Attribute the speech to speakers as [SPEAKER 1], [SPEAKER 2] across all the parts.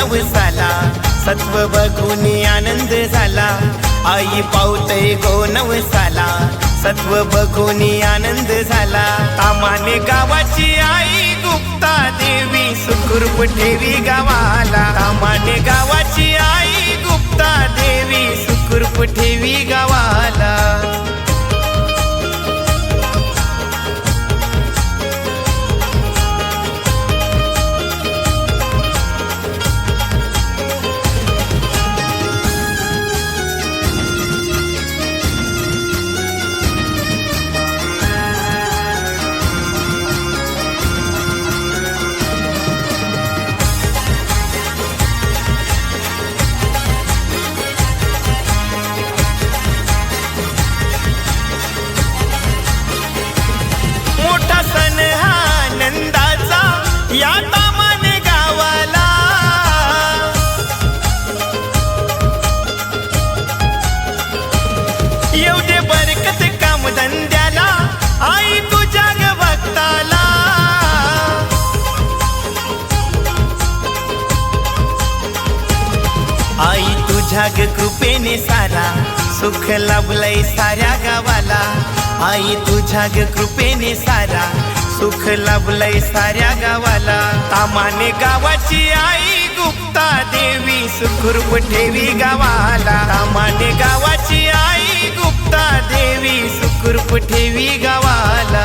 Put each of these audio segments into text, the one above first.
[SPEAKER 1] नवसाला, सत्व बघून आनंद झाला। आई पावते गो नवसाला, सत्व बघून आनंद झाला। तामाने गावाची आई गुप्ता देवी, सुखरूप ठेवी गावाला। तामाने गावाची आई गुप्ता देवी, सुखरूप ठेवी गावाला। या तामाने गावाला येऊ दे बरकत काम धंद्याला, आई तुझ्या ग भक्ताला। आई तुझ्या ग कृपेने सारा सुख लाभलंय साऱ्या गावाला। आई तुझ्या ग कृपेने सारा सुख लाभलंय साऱ्या गावाला। तामाने गावाची आई गुप्ता देवी, सुखरूप ठेवी गावाला। तामाने गावाची आई गुप्ता देवी, सुखरूप ठेवी गावाला।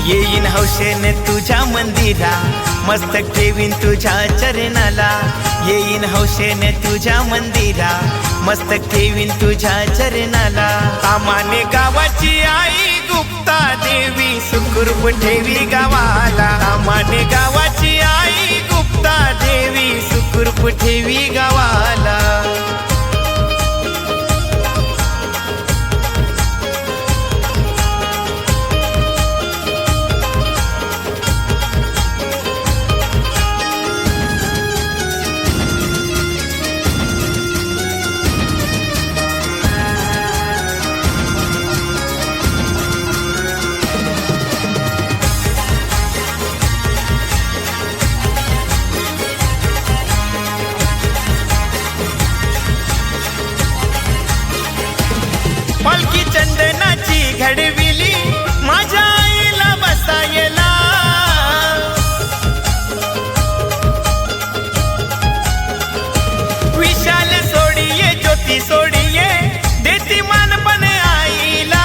[SPEAKER 1] येईन हौशेने तुझ्या मंदिरा, मस्तक ठेवीन तुझ्या चरणाला। येईन हौशेने तुझ्या मंदिरा, मस्तक ठेवीन तुझ्या चरणाला। तामाने गावाची आई गुप्ता देवी, सुखरूप ठेवी गावाला। तामाने गावाची आई गुप्ता देवी, सुखरूप ठेवी गावाला। पालखी चंदनाची घडविली माझ्या आईला बसायला। विशाल सोडिये ज्योती सोडिये, देती मानपण आईला।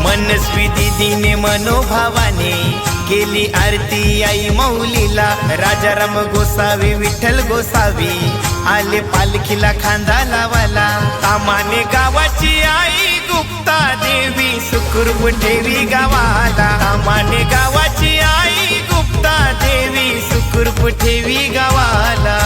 [SPEAKER 1] मनस्वी दीदीने मनोभावाने केली आरती आई मौलीला। राजाराम गोसावी विठ्ठल गोसावी आले पालखीला खांदा लावाला। तामाने गावाची आई गुप्ता देवी, सुखरूप ठेवी गावाला। तामाने गावाची आई गुप्ता देवी, सुखरूप ठेवी गावाला।